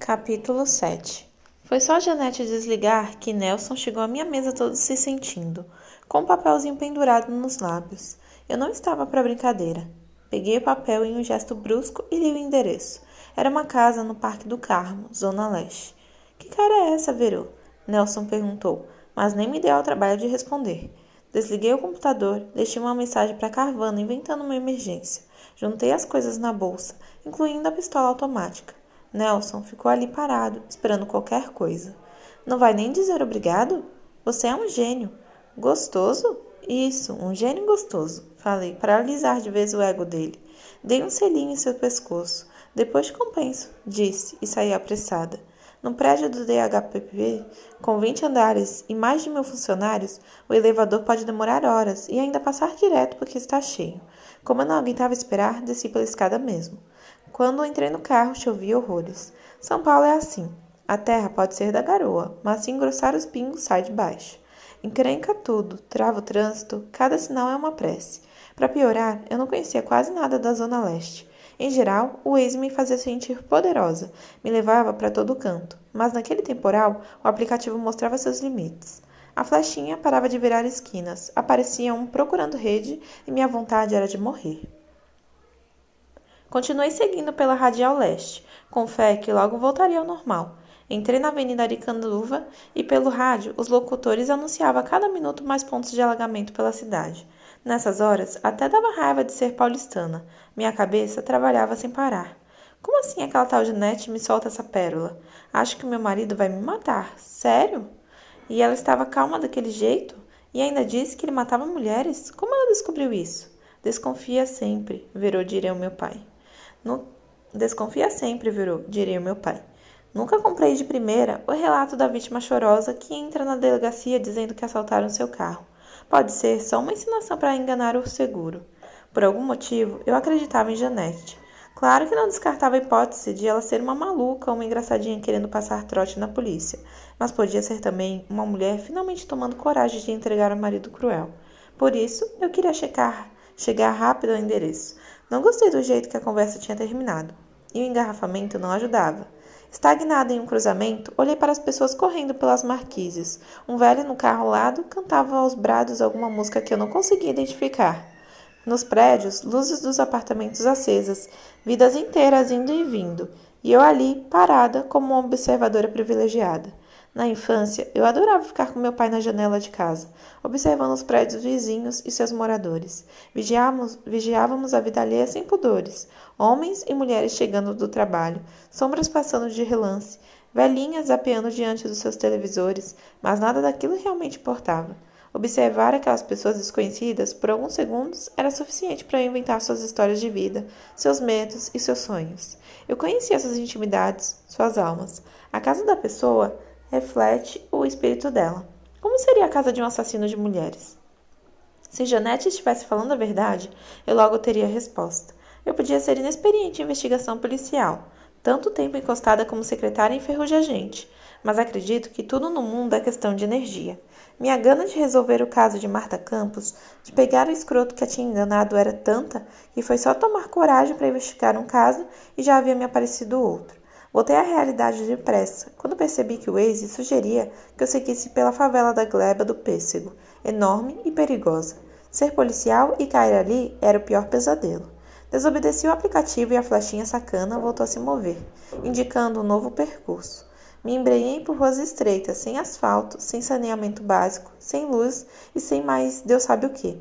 Capítulo 7. Foi só a Janete desligar que Nelson chegou à minha mesa todo se sentindo, com um papelzinho pendurado nos lábios. Eu não estava para brincadeira. Peguei o papel em um gesto brusco e li o endereço. Era uma casa no Parque do Carmo, Zona Leste. Que cara é essa, Verô? Nelson perguntou, mas nem me deu ao trabalho de responder. Desliguei o computador, deixei uma mensagem para Carvana inventando uma emergência. Juntei as coisas na bolsa, incluindo a pistola automática. Nelson ficou ali parado, esperando qualquer coisa. Não vai nem dizer obrigado? Você é um gênio. Gostoso? Isso, um gênio gostoso, falei, para alisar de vez o ego dele. Dei um selinho em seu pescoço. Depois te compenso, disse, e saí apressada. No prédio do DHPP, com 20 andares e mais de 1.000 funcionários, o elevador pode demorar horas e ainda passar direto porque está cheio. Como eu não aguentava esperar, desci pela escada mesmo. Quando entrei no carro, chovia horrores. São Paulo é assim. A terra pode ser da garoa, mas se engrossar os pingos, sai de baixo. Encrenca tudo, trava o trânsito, cada sinal é uma prece. Para piorar, eu não conhecia quase nada da Zona Leste. Em geral, o Waze me fazia sentir poderosa, me levava para todo canto, mas naquele temporal, o aplicativo mostrava seus limites. A flechinha parava de virar esquinas, aparecia um procurando rede e minha vontade era de morrer. Continuei seguindo pela Radial Leste, com fé que logo voltaria ao normal. Entrei na Avenida Aricanduva e pelo rádio os locutores anunciavam a cada minuto mais pontos de alagamento pela cidade. Nessas horas, até dava raiva de ser paulistana. Minha cabeça trabalhava sem parar. Como assim aquela tal Janete me solta essa pérola? Acho que meu marido vai me matar. Sério? E ela estava calma daquele jeito? E ainda disse que ele matava mulheres? Como ela descobriu isso? Desconfia sempre, virou diria o meu pai. Desconfia sempre, virou, diria o meu pai. Nunca comprei de primeira o relato da vítima chorosa que entra na delegacia dizendo que assaltaram seu carro. Pode ser só uma encenação para enganar o seguro. Por algum motivo, eu acreditava em Janete. Claro que não descartava a hipótese de ela ser uma maluca ou uma engraçadinha querendo passar trote na polícia, mas podia ser também uma mulher finalmente tomando coragem de entregar ao marido cruel. Por isso, eu queria chegar rápido ao endereço. Não gostei do jeito que a conversa tinha terminado, e o engarrafamento não ajudava. Estagnada em um cruzamento, olhei para as pessoas correndo pelas marquises. Um velho no carro ao lado cantava aos brados alguma música que eu não conseguia identificar. Nos prédios, luzes dos apartamentos acesas, vidas inteiras indo e vindo, e eu ali, parada, como uma observadora privilegiada. Na infância, eu adorava ficar com meu pai na janela de casa, observando os prédios vizinhos e seus moradores. Vigiávamos a vida alheia sem pudores, homens e mulheres chegando do trabalho, sombras passando de relance, velhinhas zapeando diante dos seus televisores, mas nada daquilo realmente importava. Observar aquelas pessoas desconhecidas por alguns segundos era suficiente para eu inventar suas histórias de vida, seus medos e seus sonhos. Eu conhecia suas intimidades, suas almas. A casa da pessoa reflete o espírito dela. Como seria a casa de um assassino de mulheres? Se Janete estivesse falando a verdade, eu logo teria a resposta. Eu podia ser inexperiente em investigação policial, tanto tempo encostada como secretária enferrujagente, mas acredito que tudo no mundo é questão de energia. Minha gana de resolver o caso de Marta Campos, de pegar o escroto que a tinha enganado, era tanta que foi só tomar coragem para investigar um caso e já havia me aparecido outro. Voltei à realidade depressa, quando percebi que o Waze sugeria que eu seguisse pela favela da Gleba do Pêssego, enorme e perigosa. Ser policial e cair ali era o pior pesadelo. Desobedeci o aplicativo e a flechinha sacana voltou a se mover, indicando um novo percurso. Me embrenhei por ruas estreitas, sem asfalto, sem saneamento básico, sem luz e sem mais Deus sabe o que.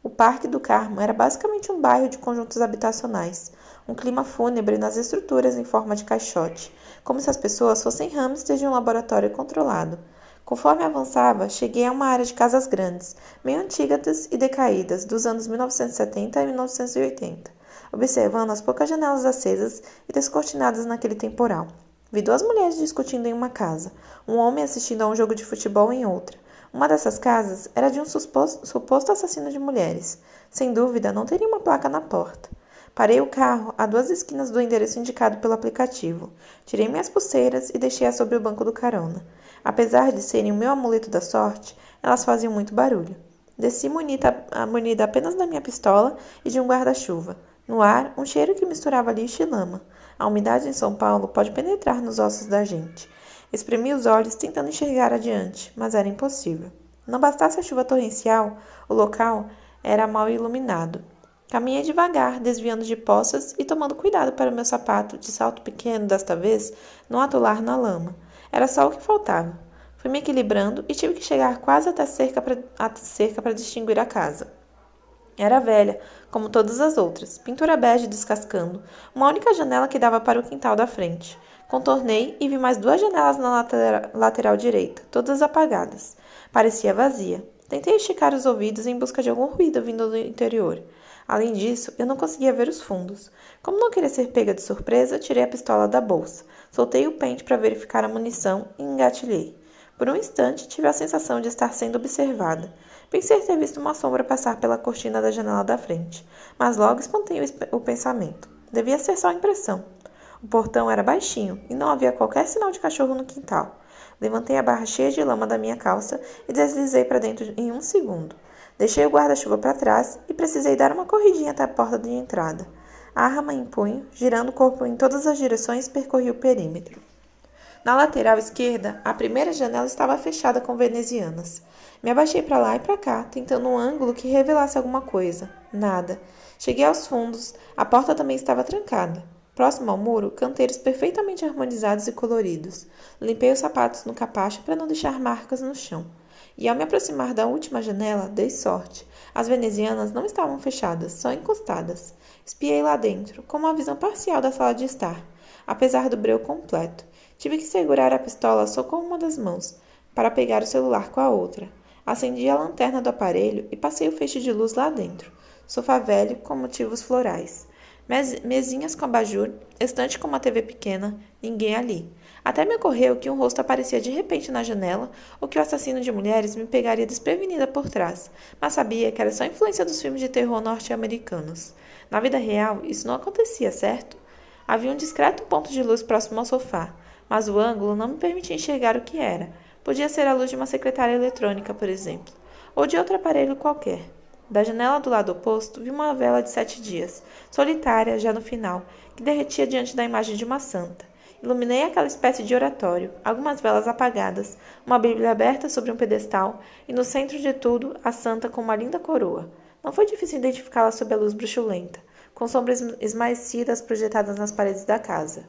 O Parque do Carmo era basicamente um bairro de conjuntos habitacionais, um clima fúnebre nas estruturas em forma de caixote, como se as pessoas fossem hamsters de um laboratório controlado. Conforme avançava, cheguei a uma área de casas grandes, meio antigas e decaídas, dos anos 1970 e 1980, observando as poucas janelas acesas e descortinadas naquele temporal. Vi 2 mulheres discutindo em uma casa, um homem assistindo a um jogo de futebol em outra. Uma dessas casas era de um suposto assassino de mulheres. Sem dúvida, não teria uma placa na porta. Parei o carro a 2 esquinas do endereço indicado pelo aplicativo. Tirei minhas pulseiras e deixei-as sobre o banco do carona. Apesar de serem o meu amuleto da sorte, elas faziam muito barulho. Desci munida apenas da minha pistola e de um guarda-chuva. No ar, um cheiro que misturava lixo e lama. A umidade em São Paulo pode penetrar nos ossos da gente. Espremi os olhos tentando enxergar adiante, mas era impossível. Não bastasse a chuva torrencial, o local era mal iluminado. Caminhei devagar, desviando de poças e tomando cuidado para o meu sapato, de salto pequeno desta vez, não atolar na lama. Era só o que faltava. Fui me equilibrando e tive que chegar quase até a cerca para distinguir a casa. Era velha, como todas as outras, pintura bege descascando, uma única janela que dava para o quintal da frente. Contornei e vi mais 2 janelas na lateral direita, todas apagadas. Parecia vazia. Tentei esticar os ouvidos em busca de algum ruído vindo do interior. Além disso, eu não conseguia ver os fundos. Como não queria ser pega de surpresa, tirei a pistola da bolsa, soltei o pente para verificar a munição e engatilhei. Por um instante, tive a sensação de estar sendo observada. Pensei ter visto uma sombra passar pela cortina da janela da frente, mas logo espantei o pensamento. Devia ser só impressão. O portão era baixinho e não havia qualquer sinal de cachorro no quintal. Levantei a barra cheia de lama da minha calça e deslizei para dentro em 1 segundo. Deixei o guarda-chuva para trás e precisei dar uma corridinha até a porta de entrada. A arma em punho, girando o corpo em todas as direções, percorri o perímetro. Na lateral esquerda, a primeira janela estava fechada com venezianas. Me abaixei para lá e para cá, tentando um ângulo que revelasse alguma coisa. Nada. Cheguei aos fundos. A porta também estava trancada. Próximo ao muro, canteiros perfeitamente harmonizados e coloridos. Limpei os sapatos no capacho para não deixar marcas no chão. E ao me aproximar da última janela, dei sorte. As venezianas não estavam fechadas, só encostadas. Espiei lá dentro, com uma visão parcial da sala de estar, apesar do breu completo. Tive que segurar a pistola só com uma das mãos, para pegar o celular com a outra. Acendi a lanterna do aparelho e passei o feixe de luz lá dentro. Sofá velho com motivos florais. Mesinhas com abajur, estante com uma TV pequena, ninguém ali. Até me ocorreu que um rosto aparecia de repente na janela ou que o assassino de mulheres me pegaria desprevenida por trás, mas sabia que era só influência dos filmes de terror norte-americanos. Na vida real, isso não acontecia, certo? Havia um discreto ponto de luz próximo ao sofá, mas o ângulo não me permitia enxergar o que era. Podia ser a luz de uma secretária eletrônica, por exemplo, ou de outro aparelho qualquer. Da janela do lado oposto, vi uma vela de 7 dias, solitária, já no final, que derretia diante da imagem de uma santa. Iluminei aquela espécie de oratório, algumas velas apagadas, uma Bíblia aberta sobre um pedestal e, no centro de tudo, a santa com uma linda coroa. Não foi difícil identificá-la sob a luz bruxulenta, com sombras esmaecidas projetadas nas paredes da casa.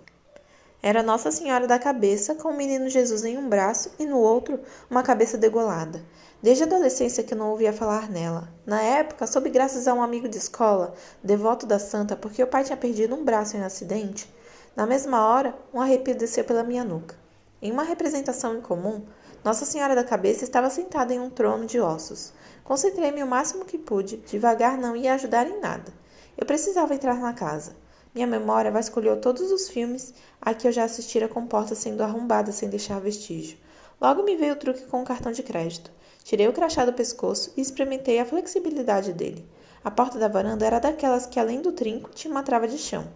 Era Nossa Senhora da Cabeça, com o menino Jesus em um braço e no outro uma cabeça degolada. Desde a adolescência que não ouvia falar nela. Na época, soube graças a um amigo de escola, devoto da santa, porque o pai tinha perdido um braço em um acidente. Na mesma hora, um arrepio desceu pela minha nuca. Em uma representação incomum, Nossa Senhora da Cabeça estava sentada em um trono de ossos. Concentrei-me o máximo que pude, devagar não ia ajudar em nada. Eu precisava entrar na casa. Minha memória vasculhou todos os filmes a que eu já assistira com portas sendo arrombadas sem deixar vestígio. Logo me veio o truque com o cartão de crédito. Tirei o crachá do pescoço e experimentei a flexibilidade dele. A porta da varanda era daquelas que, além do trinco, tinha uma trava de chão.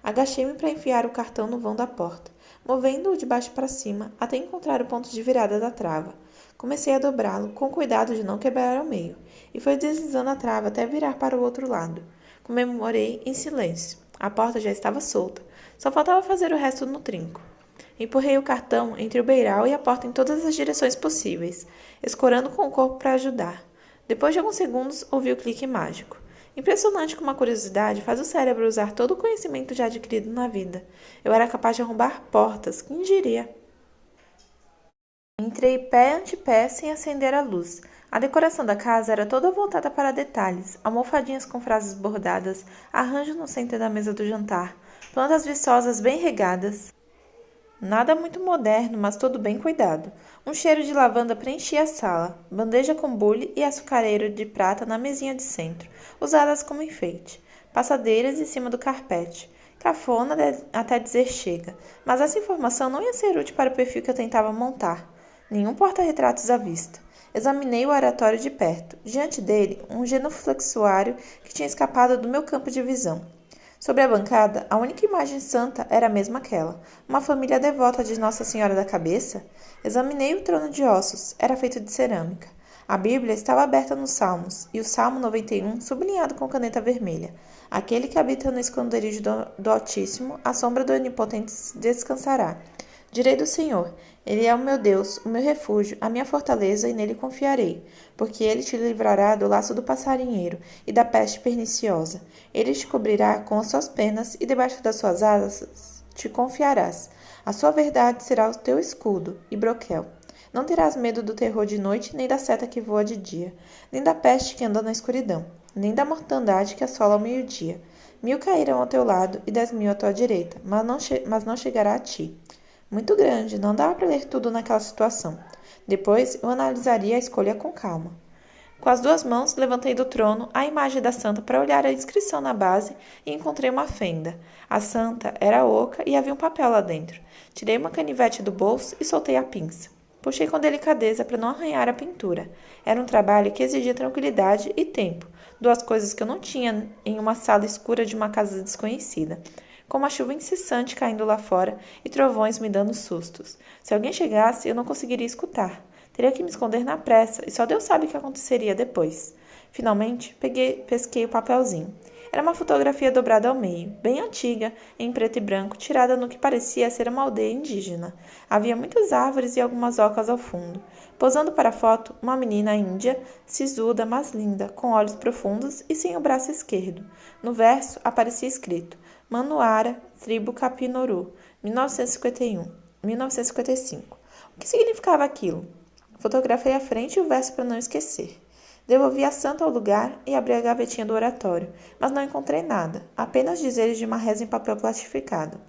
Agachei-me para enfiar o cartão no vão da porta, movendo-o de baixo para cima até encontrar o ponto de virada da trava. Comecei a dobrá-lo, com cuidado de não quebrar ao meio, e foi deslizando a trava até virar para o outro lado. Comemorei em silêncio. A porta já estava solta. Só faltava fazer o resto no trinco. Empurrei o cartão entre o beiral e a porta em todas as direções possíveis, escorando com o corpo para ajudar. Depois de alguns segundos, ouvi o clique mágico. Impressionante como a curiosidade faz o cérebro usar todo o conhecimento já adquirido na vida. Eu era capaz de arrombar portas, quem diria? Entrei pé ante pé sem acender a luz. A decoração da casa era toda voltada para detalhes, almofadinhas com frases bordadas, arranjo no centro da mesa do jantar, plantas viçosas bem regadas. Nada muito moderno, mas tudo bem cuidado. Um cheiro de lavanda preenchia a sala, bandeja com bule e açucareiro de prata na mesinha de centro, usadas como enfeite. Passadeiras em cima do carpete. Cafona até dizer chega, mas essa informação não ia ser útil para o perfil que eu tentava montar. Nenhum porta-retratos à vista. Examinei o oratório de perto. Diante dele, um genuflexuário que tinha escapado do meu campo de visão. Sobre a bancada, a única imagem santa era a mesma aquela. Uma família devota de Nossa Senhora da Cabeça. Examinei o trono de ossos. Era feito de cerâmica. A Bíblia estava aberta nos Salmos, e o Salmo 91 sublinhado com caneta vermelha. Aquele que habita no esconderijo do Altíssimo, à sombra do Onipotente descansará. Direi do Senhor, Ele é o meu Deus, o meu refúgio, a minha fortaleza, e nele confiarei. Porque Ele te livrará do laço do passarinheiro e da peste perniciosa. Ele te cobrirá com as suas penas, e debaixo das suas asas te confiarás. A sua verdade será o teu escudo e broquel. Não terás medo do terror de noite, nem da seta que voa de dia, nem da peste que anda na escuridão, nem da mortandade que assola ao meio-dia. 1000 cairão ao teu lado e 10.000 à tua direita, mas não chegará a ti. Muito grande, não dava para ler tudo naquela situação. Depois eu analisaria a escolha com calma. Com as 2 mãos, levantei do trono a imagem da santa para olhar a inscrição na base e encontrei uma fenda. A santa era oca e havia um papel lá dentro. Tirei uma canivete do bolso e soltei a pinça. Puxei com delicadeza para não arranhar a pintura. Era um trabalho que exigia tranquilidade e tempo, 2 coisas que eu não tinha em uma sala escura de uma casa desconhecida, com uma chuva incessante caindo lá fora e trovões me dando sustos. Se alguém chegasse, eu não conseguiria escutar. Teria que me esconder na pressa e só Deus sabe o que aconteceria depois. Finalmente, pesquei o papelzinho. Era uma fotografia dobrada ao meio, bem antiga, em preto e branco, tirada no que parecia ser uma aldeia indígena. Havia muitas árvores e algumas ocas ao fundo. Posando para a foto, uma menina índia, sisuda, mas linda, com olhos profundos e sem o braço esquerdo. No verso aparecia escrito: Manuara, tribo Capinoru, 1955. O que significava aquilo? Fotografei a frente e o verso para não esquecer. Devolvi a santa ao lugar e abri a gavetinha do oratório, mas não encontrei nada, apenas dizeres de uma reza em papel plastificado.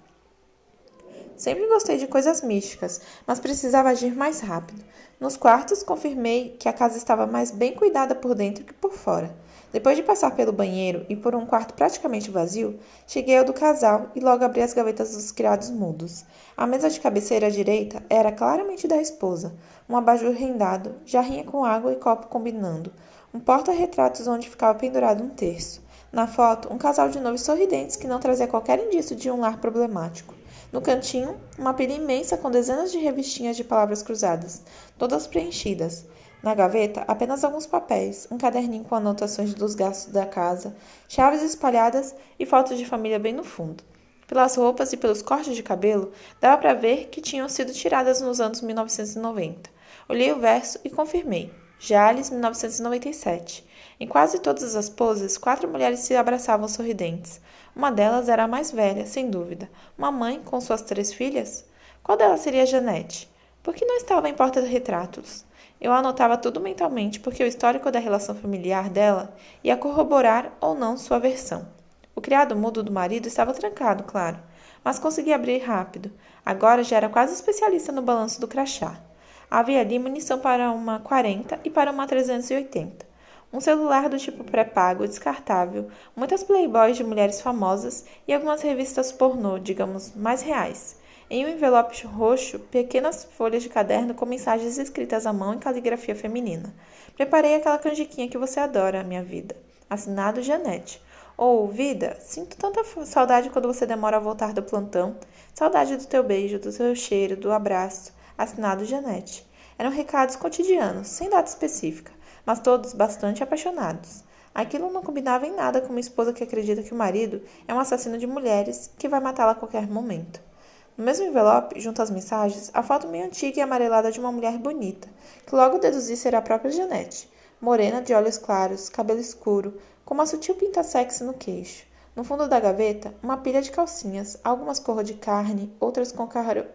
Sempre gostei de coisas místicas, mas precisava agir mais rápido. Nos quartos, confirmei que a casa estava mais bem cuidada por dentro que por fora. Depois de passar pelo banheiro e por um quarto praticamente vazio, cheguei ao do casal e logo abri as gavetas dos criados mudos. A mesa de cabeceira à direita era claramente da esposa, um abajur rendado, jarrinha com água e copo combinando, um porta-retratos onde ficava pendurado um terço. Na foto, um casal de noivos sorridentes que não trazia qualquer indício de um lar problemático. No cantinho, uma pilha imensa com dezenas de revistinhas de palavras cruzadas, todas preenchidas. Na gaveta, apenas alguns papéis, um caderninho com anotações dos gastos da casa, chaves espalhadas e fotos de família bem no fundo. Pelas roupas e pelos cortes de cabelo, dava para ver que tinham sido tiradas nos anos 1990. Olhei o verso e confirmei. Jales, 1997. Em quase todas as poses, 4 mulheres se abraçavam sorridentes. Uma delas era a mais velha, sem dúvida. Uma mãe com suas 3 filhas? Qual delas seria Janete? Por que não estava em porta-retratos? Eu anotava tudo mentalmente porque o histórico da relação familiar dela ia corroborar ou não sua versão. O criado mudo do marido estava trancado, claro, mas consegui abrir rápido. Agora já era quase especialista no balanço do crachá. Havia ali munição para uma 40 e para uma 380. Um celular do tipo pré-pago, descartável, muitas playboys de mulheres famosas e algumas revistas pornô, digamos, mais reais. Em um envelope roxo, pequenas folhas de caderno com mensagens escritas à mão em caligrafia feminina. Preparei aquela canjiquinha que você adora, minha vida. Assinado Janete. Ou, vida, sinto tanta saudade quando você demora a voltar do plantão. Saudade do teu beijo, do teu cheiro, do abraço. Assinado Janete. Eram recados cotidianos, sem data específica, mas todos bastante apaixonados. Aquilo não combinava em nada com uma esposa que acredita que o marido é um assassino de mulheres que vai matá-la a qualquer momento. No mesmo envelope, junto às mensagens, a foto meio antiga e amarelada de uma mulher bonita, que logo deduzi ser a própria Janete. Morena, de olhos claros, cabelo escuro, com uma sutil pinta sexy no queixo. No fundo da gaveta, uma pilha de calcinhas, algumas cor de carne, outras com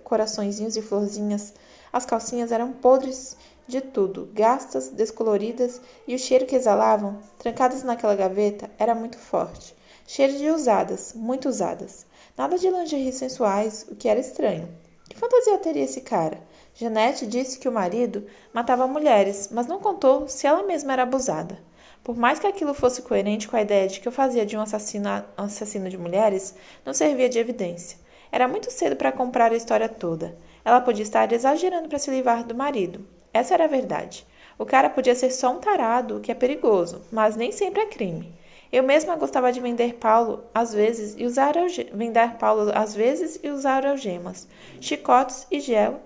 coraçõezinhos e florzinhas. As calcinhas eram podres de tudo, gastas, descoloridas, e o cheiro que exalavam, trancadas naquela gaveta, era muito forte. Cheiro de usadas, muito usadas. Nada de lingerie sensuais, o que era estranho. Que fantasia teria esse cara? Janete disse que o marido matava mulheres, mas não contou se ela mesma era abusada. Por mais que aquilo fosse coerente com a ideia de que eu fazia de um assassino de mulheres, não servia de evidência. Era muito cedo para comprar a história toda. Ela podia estar exagerando para se livrar do marido. Essa era a verdade. O cara podia ser só um tarado, o que é perigoso, mas nem sempre é crime. Eu mesma gostava de vender Paulo às vezes e usar algemas, chicotes e gel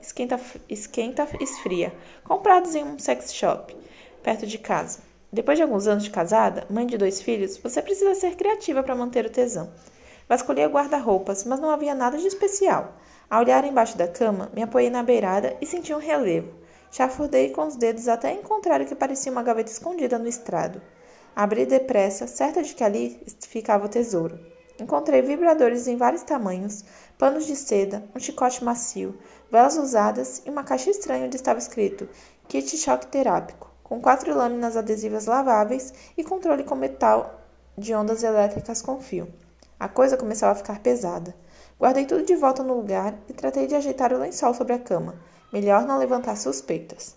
esquenta-esfria, comprados em um sex shop perto de casa. Depois de alguns anos de casada, mãe de 2 filhos, você precisa ser criativa para manter o tesão. Vasculhei o guarda-roupas, mas não havia nada de especial. Ao olhar embaixo da cama, me apoiei na beirada e senti um relevo. Chafurdei com os dedos até encontrar o que parecia uma gaveta escondida no estrado. Abri depressa, certa de que ali ficava o tesouro. Encontrei vibradores em vários tamanhos, panos de seda, um chicote macio, velas usadas e uma caixa estranha onde estava escrito Kit Choque Terápico, com 4 lâminas adesivas laváveis e controle com metal de ondas elétricas com fio. A coisa começava a ficar pesada. Guardei tudo de volta no lugar e tratei de ajeitar o lençol sobre a cama. Melhor não levantar suspeitas.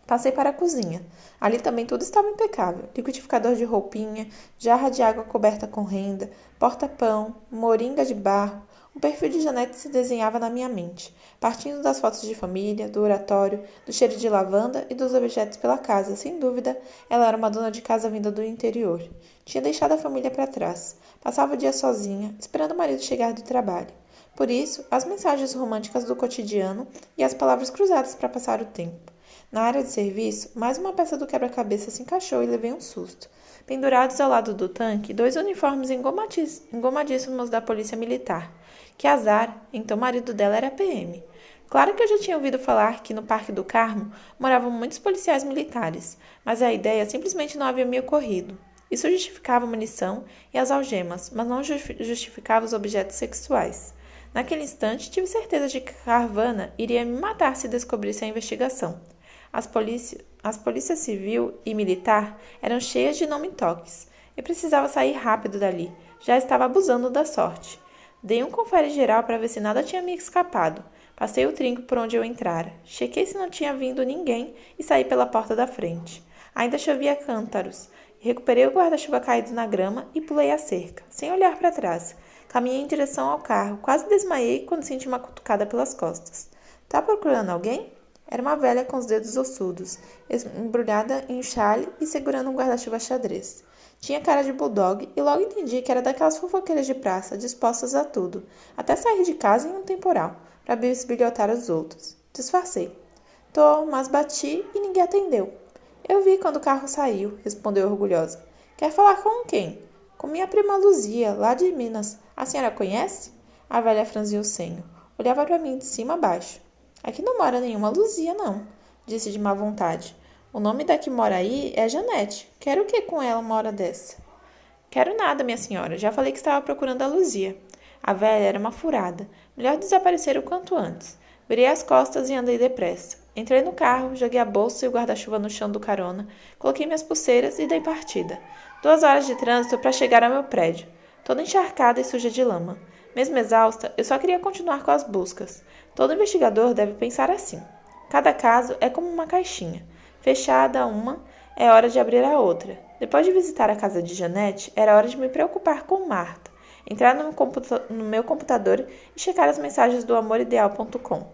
Passei para a cozinha. Ali também tudo estava impecável. Liquidificador de roupinha, jarra de água coberta com renda, porta-pão, moringa de barro. O perfil de Janete se desenhava na minha mente, partindo das fotos de família, do oratório, do cheiro de lavanda e dos objetos pela casa. Sem dúvida, ela era uma dona de casa vinda do interior. Tinha deixado a família para trás. Passava o dia sozinha, esperando o marido chegar do trabalho. Por isso, as mensagens românticas do cotidiano e as palavras cruzadas para passar o tempo. Na área de serviço, mais uma peça do quebra-cabeça se encaixou e levei um susto. Pendurados ao lado do tanque, 2 uniformes engomadíssimos da polícia militar. Que azar, então o marido dela era PM. Claro que eu já tinha ouvido falar que no Parque do Carmo moravam muitos policiais militares, mas a ideia simplesmente não havia me ocorrido. Isso justificava a munição e as algemas, mas não justificava os objetos sexuais. Naquele instante, tive certeza de que Carvana iria me matar se descobrisse a investigação. As polícias civil e militar eram cheias de não-me-toques. Eu precisava sair rápido dali. Já estava abusando da sorte. Dei um confere geral para ver se nada tinha me escapado. Passei o trinco por onde eu entrara. Chequei se não tinha vindo ninguém e saí pela porta da frente. Ainda chovia cântaros. Recuperei o guarda-chuva caído na grama e pulei a cerca, sem olhar para trás. Caminhei em direção ao carro. Quase desmaiei quando senti uma cutucada pelas costas. Tá procurando alguém? Era uma velha com os dedos ossudos, embrulhada em um chale e segurando um guarda-chuva xadrez. Tinha cara de bulldog e logo entendi que era daquelas fofoqueiras de praça, dispostas a tudo, até sair de casa em um temporal, para bisbilhotar os outros. Disfarcei. Tô, mas bati e ninguém atendeu. Eu vi quando o carro saiu, respondeu orgulhosa. Quer falar com quem? Com minha prima Luzia, lá de Minas. A senhora conhece? A velha franziu o senho. Olhava para mim de cima a baixo. Aqui não mora nenhuma Luzia, não, disse de má vontade. O nome da que mora aí é Janete. Quero o que com ela uma hora dessa? Quero nada, minha senhora. Já falei que estava procurando a Luzia. A velha era uma furada. Melhor desaparecer o quanto antes. Virei as costas e andei depressa. Entrei no carro, joguei a bolsa e o guarda-chuva no chão do carona, coloquei minhas pulseiras e dei partida. 2 horas de trânsito para chegar ao meu prédio, toda encharcada e suja de lama. Mesmo exausta, eu só queria continuar com as buscas. Todo investigador deve pensar assim. Cada caso é como uma caixinha. Fechada uma, é hora de abrir a outra. Depois de visitar a casa de Janete, era hora de me preocupar com Marta. Entrar no meu computador e checar as mensagens do amorideal.com.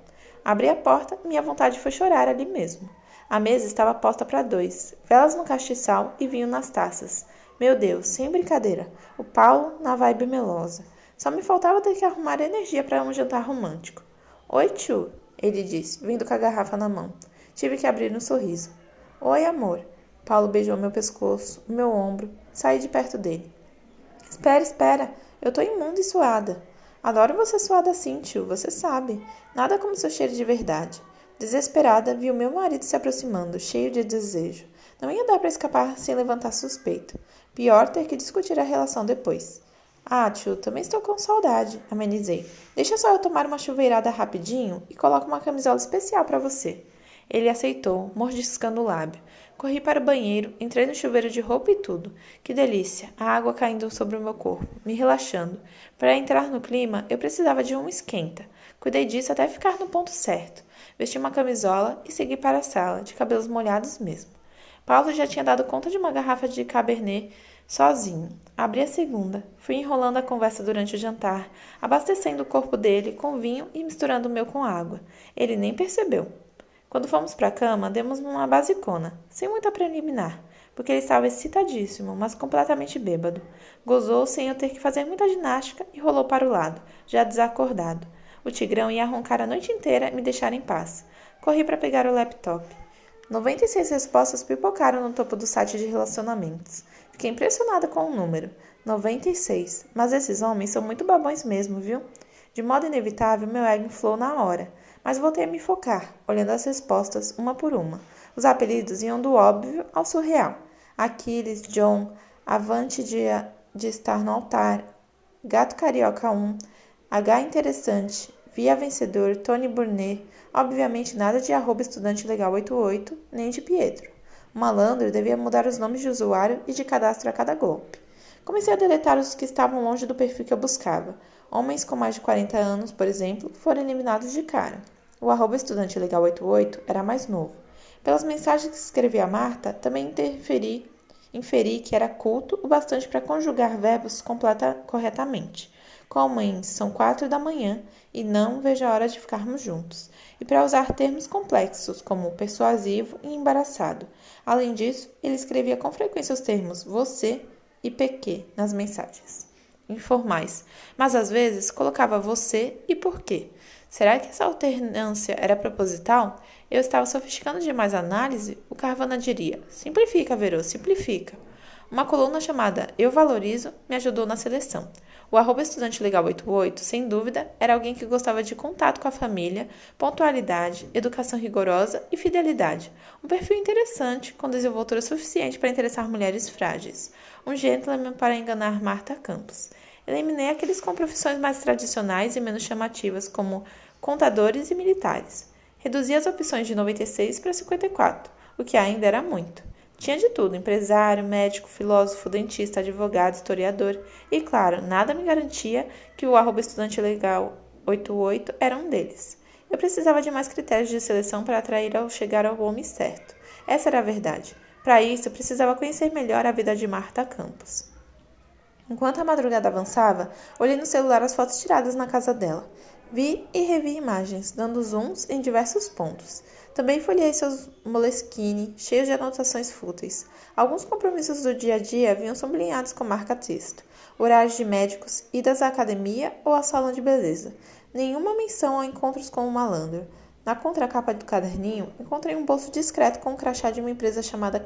Abri a porta e minha vontade foi chorar ali mesmo. A mesa estava posta para 2, velas no castiçal e vinho nas taças. Meu Deus, sem brincadeira, o Paulo na vibe melosa. Só me faltava ter que arrumar energia para um jantar romântico. Oi, tio, ele disse, vindo com a garrafa na mão. Tive que abrir um sorriso. Oi, amor. Paulo beijou meu pescoço, meu ombro. Saí de perto dele. Espera. Eu tô imunda e suada. Adoro você suada assim, tio, você sabe. Nada como seu cheiro de verdade. Desesperada, vi o meu marido se aproximando, cheio de desejo. Não ia dar para escapar sem levantar suspeita. Pior ter que discutir a relação depois. Ah, tio, também estou com saudade, amenizei. Deixa só eu tomar uma chuveirada rapidinho e coloco uma camisola especial para você. Ele aceitou, mordiscando o lábio. Corri para o banheiro, entrei no chuveiro de roupa e tudo. Que delícia, a água caindo sobre o meu corpo, me relaxando. Para entrar no clima, eu precisava de um esquenta. Cuidei disso até ficar no ponto certo. Vesti uma camisola e segui para a sala, de cabelos molhados mesmo. Paulo já tinha dado conta de uma garrafa de Cabernet sozinho. Abri a segunda. Fui enrolando a conversa durante o jantar, abastecendo o corpo dele com vinho e misturando o meu com água. Ele nem percebeu. Quando fomos para a cama, demos uma basicona, sem muita preliminar, porque ele estava excitadíssimo, mas completamente bêbado. Gozou sem eu ter que fazer muita ginástica e rolou para o lado, já desacordado. O tigrão ia roncar a noite inteira e me deixar em paz. Corri para pegar o laptop. 96 respostas pipocaram no topo do site de relacionamentos. Fiquei impressionada com o número. 96. Mas esses homens são muito babões mesmo, viu? De modo inevitável, meu ego inflou na hora. Mas voltei a me focar, olhando as respostas uma por uma. Os apelidos iam do óbvio ao surreal. Aquiles, John, Avante de estar no altar, Gato Carioca 1, H interessante, Via Vencedor, Tony Burnet, obviamente nada de @estudantelegal88, nem de Pietro. O malandro devia mudar os nomes de usuário e de cadastro a cada golpe. Comecei a deletar os que estavam longe do perfil que eu buscava. Homens com mais de 40 anos, por exemplo, foram eliminados de cara. O @estudantelegal88 era mais novo. Pelas mensagens que escrevi a Marta, também inferi que era culto o bastante para conjugar verbos corretamente, como em são 4 da manhã e não vejo a hora de ficarmos juntos, e para usar termos complexos como persuasivo e embaraçado. Além disso, ele escrevia com frequência os termos você e PQ nas mensagens informais, mas às vezes colocava você e por quê. Será que essa alternância era proposital? Eu estava sofisticando demais a análise? O Carvana diria: simplifica, Verô, simplifica. Uma coluna chamada Eu Valorizo me ajudou na seleção. O @estudantelegal88, sem dúvida, era alguém que gostava de contato com a família, pontualidade, educação rigorosa e fidelidade. Um perfil interessante, com desenvoltura suficiente para interessar mulheres frágeis. Um gentleman para enganar Marta Campos. Eliminei aqueles com profissões mais tradicionais e menos chamativas, como contadores e militares. Reduzi as opções de 96 para 54, o que ainda era muito. Tinha de tudo: empresário, médico, filósofo, dentista, advogado, historiador. E, claro, nada me garantia que o @estudantelegal88 era um deles. Eu precisava de mais critérios de seleção para atrair ao chegar ao homem certo. Essa era a verdade. Para isso, eu precisava conhecer melhor a vida de Marta Campos. Enquanto a madrugada avançava, olhei no celular as fotos tiradas na casa dela. Vi e revi imagens, dando zooms em diversos pontos. Também folhei seus Moleskine, cheios de anotações fúteis. Alguns compromissos do dia a dia vinham sublinhados com marca-texto. Horários de médicos, idas à academia ou ao salão de beleza. Nenhuma menção a encontros com o malandro. Na contracapa do caderninho, encontrei um bolso discreto com um crachá de uma empresa chamada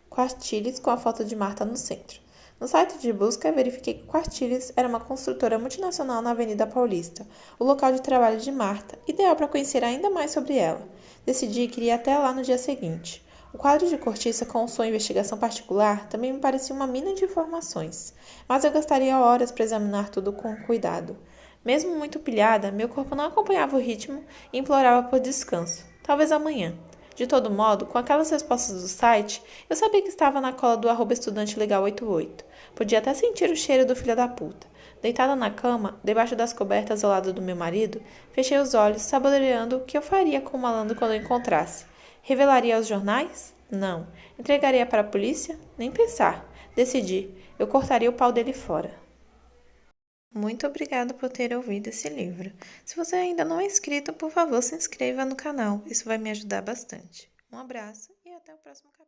Quartiles com a foto de Marta no centro. No site de busca, verifiquei que Quartiles era uma construtora multinacional na Avenida Paulista, o local de trabalho de Marta, ideal para conhecer ainda mais sobre ela. Decidi que iria até lá no dia seguinte. O quadro de cortiça com sua investigação particular também me parecia uma mina de informações, mas eu gastaria horas para examinar tudo com cuidado. Mesmo muito pilhada, meu corpo não acompanhava o ritmo e implorava por descanso. Talvez amanhã. De todo modo, com aquelas respostas do site, eu sabia que estava na cola do @estudantelegal88. Podia até sentir o cheiro do filho da puta. Deitada na cama, debaixo das cobertas ao lado do meu marido, fechei os olhos, saboreando o que eu faria com o malandro quando o encontrasse. Revelaria aos jornais? Não. Entregaria para a polícia? Nem pensar. Decidi. Eu cortaria o pau dele fora. Muito obrigada por ter ouvido esse livro. Se você ainda não é inscrito, por favor, se inscreva no canal. Isso vai me ajudar bastante. Um abraço e até o próximo capítulo.